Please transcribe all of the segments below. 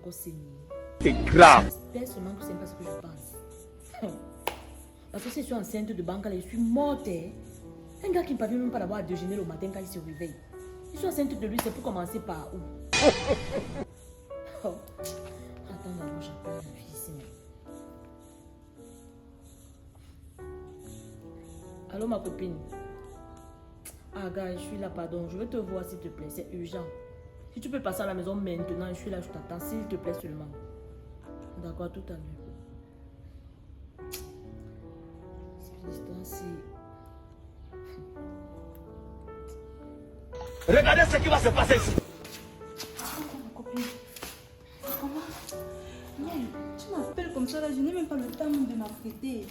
encore saigner. C'est grave. J'espère seulement que ce n'est pas ce que je pense. Parce que si je suis enceinte de banque, je suis morte. Un gars qui ne parvient même pas d'avoir à déjeuner le matin quand il se réveille. Je suis enceinte de lui, c'est pour commencer par où? Oh. Attends d'abord, j'appelle la fille ici. Allô ma copine. Ah gars, je suis là, pardon. Je veux te voir s'il te plaît, c'est urgent. Si tu peux passer à la maison maintenant, je suis là, je t'attends, s'il te plaît seulement. D'accord, tout à l'heure. Regardez ce qui va se passer ici. Comment? Mais tu m'appelles comme ça là, je n'ai même pas le temps de m'apprêter.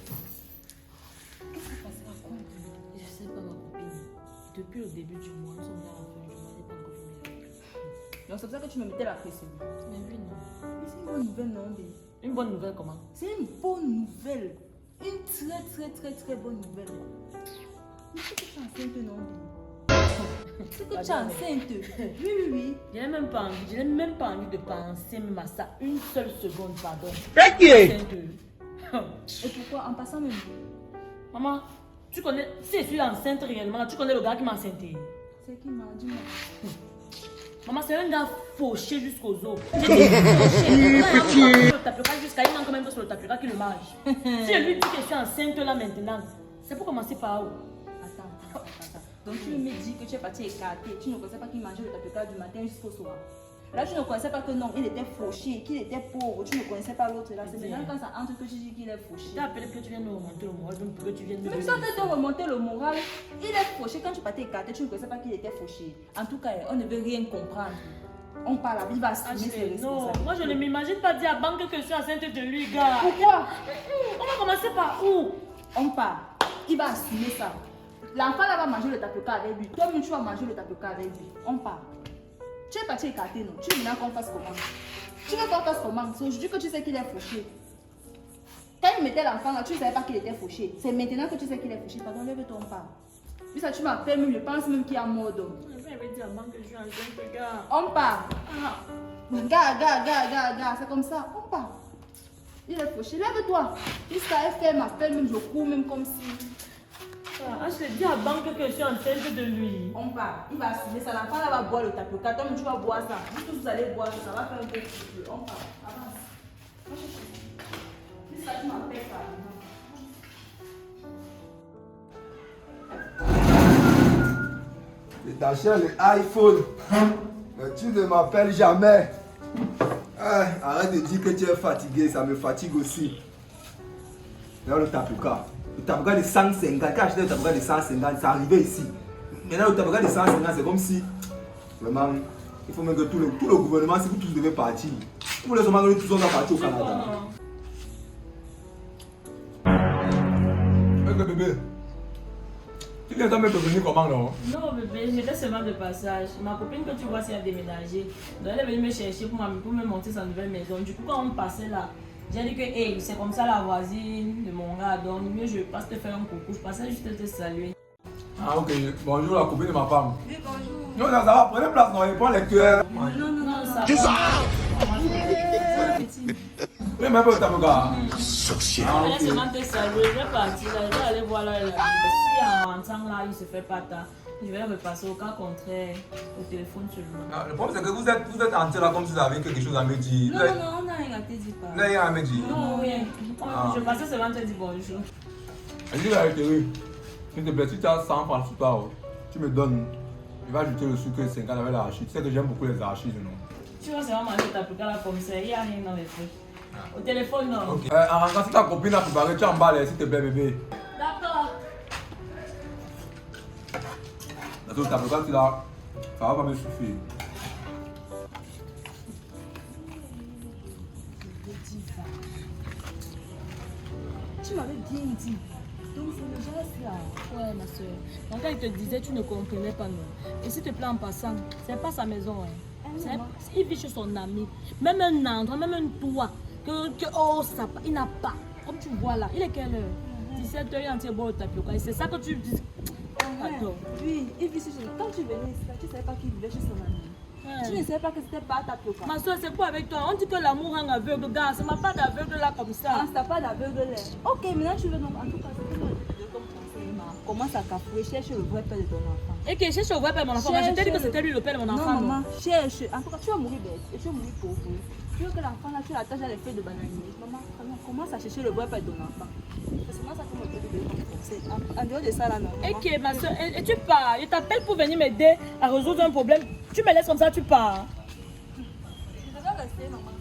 Qu'est-ce qui passe, raconte? Je sais pas ma copine. Depuis le début du mois, nous sommes dans la fin du mois, je n'ai pas encore fini. Donc c'est pour ça que tu me mettais la pression. Mais oui, non. Mais c'est une bonne nouvelle, non? Une bonne nouvelle comment? C'est une bonne nouvelle. Une très bonne nouvelle. Mais c'est que tu es enceinte, non? C'est que tu es enceinte. Oui. Je n'ai même pas envie de penser même à ça une seule seconde, pardon. Pégé. Et pourquoi? En passant même. Maman, tu connais, si je suis enceinte réellement, tu connais le gars qui m'a enceinté. C'est qui m'a dit? Maman, c'est un gars fauché jusqu'aux os. J'ai dit fauché. Le tapioca jusqu'à il manque même pas sur le tapioca qui le mange. Si je lui dis que je suis enceinte là maintenant, c'est pour commencer par où? Attends. Donc tu me dis que tu es parti écarter, tu ne connaissais pas qu'il mangeait le tapioca du matin jusqu'au soir. Là tu ne connaissais pas que non, il était fauché, qu'il était pauvre, tu ne connaissais pas l'autre là. C'est maintenant quand ça entre que tu dis qu'il est fauché. Tu as appelé que tu viennes me remonter le moral, donc pour que tu viennes me Mais dire. sans te remonter le moral, il est fauché. Quand tu partais écarter, tu ne connaissais pas qu'il était fauché. En tout cas, on ne veut rien comprendre. On parle à vive assumer ses responsabilités. Non, moi je ne m'imagine pas dire à banque que je suis enceinte de lui, gars. Pourquoi? On va commencer par où? On part. Il va assumer ça. L'enfant là va manger le tapioca avec lui. Toi-même tu vas manger le tapioca avec lui. On part. Tu es parti écarter, non? Tu veux maintenant qu'on fasse comment? Tu veux qu'on fasse comment? C'est aujourd'hui que tu sais qu'il est fauché. Quand il mettait l'enfant là, tu ne savais pas qu'il était fauché. C'est maintenant que tu sais qu'il est fauché. Pardon, lève-toi, on part. Puis ça, tu m'appelles même, je pense même qu'il y a mort d'homme. Je vais dire à banque que je suis enceinte, gars. On part. Gars, c'est comme ça. On part. Il est fauché. Lève-toi. Jusqu'à FM m'appelle même, je cours même comme si. Ah, je te dis à banque que je suis enceinte de lui. On part. Il va assumer ça. L'enfant là va boire le tapioca. Toi, tu vas boire ça. Vous tous, vous allez boire ça. Ça va faire un peu de souffle. On part. Avance. Jusqu'à tu m'appelles ça. T'achètes le iPhone, mais tu ne m'appelles jamais. Arrête de dire que tu es fatigué, ça me fatigue aussi. Regarde le tapioca. Le tapioca de 150, quand j'ai acheté le tapioca de 150, c'est arrivé ici. Maintenant le tapioca de 150, c'est comme si, vraiment, il faut même que tout le gouvernement, si vous tous devez partir. Vous voulez seulement que nous tous on va partir au Canada. Bébé. Tu viens me prévenir comment non? Non bébé, j'étais seulement de passage. Ma copine que tu vois, c'est à déménager. Donc elle est venue me chercher pour me monter sa nouvelle maison. Du coup, quand on passait là, j'ai dit que hey, c'est comme ça la voisine de mon gars. Donc mieux je passe te faire un coucou. Je passais juste te saluer. Ah ok, bonjour la copine de ma femme. Oui, bonjour. Non, ça va, prenez place, non, il prend lecteur. Non, ça Tu va. Oui, mais un peu le tapioca. Sorcière. Ah, Je ok. vais seulement te saluer. Je vais partir là. Je vais aller voir là. Si en rentrant là, il se fait pas tard, je vais repasser au cas contraire au téléphone seulement. Ah, le problème c'est que vous êtes entré là comme si vous avez quelque chose à me dire. Non, on n'a rien à te dire. Vous n'avez rien à me dire. Non, rien. Ah. Je passais seulement te dire bonjour. Dis la vérité, s'il te plaît, si tu as 100 francs sur toi, tu me donnes. Je vais ajouter le sucre 50 avec l'arachide. Tu sais que j'aime beaucoup les arachides, non? Tu vas seulement manger ta pouca là comme ça. Il n'y a rien dans les trucs. Au téléphone, non. Ok. En rentrant, si ta copine a préparé, tu emballes, s'il te plaît, bébé. D'accord. Parce que le tapioca, tu l'as. Ça va pas me suffire. Tu m'avais bien dit. Donc c'est le geste là. Ouais, ma soeur. Donc, quand il te disait, tu ne comprenais pas, non. Et s'il te plaît, en passant, c'est pas sa maison, hein. Il vit chez son ami. Même un endroit, même un toit. Oh, ça, il n'a pas. Comme tu vois là, il est quelle heure? 17h, il est en train de boire le tapioca. Et c'est ça que tu dis. Attends. Oui, il vit chez. Quand tu venais ici, tu ne savais pas qu'il vivait chez son ami. Tu ne savais pas que c'était pas tapioca. Ma soeur, c'est quoi avec toi? On dit que l'amour rend aveugle, gars. Ça m'a pas d'aveugle là comme ça. Ah, t'as pas d'aveugle là. Ok, maintenant tu veux donc. En tout cas, c'est comme conseil, ma. Commence à cafouer, cherche le vrai père de ton enfant. Et que cherche le vrai père de mon enfant. Je t'ai dit que c'était lui le père de mon enfant. Non, maman, cherche. En tout cas, tu vas mourir bête et tu vas mourir pauvre. Tu veux que l'enfant là, tu l'attaches à les feuilles de bananier. Maman, commence à chercher le vrai père de ton enfant. C'est seulement ça que moi je peux te donner. En dehors de ça là, non. Et que ma soeur, et tu pars. Je t'appelle pour venir m'aider à résoudre un problème. Tu me laisses comme ça, tu pars. Je vais rester, maman.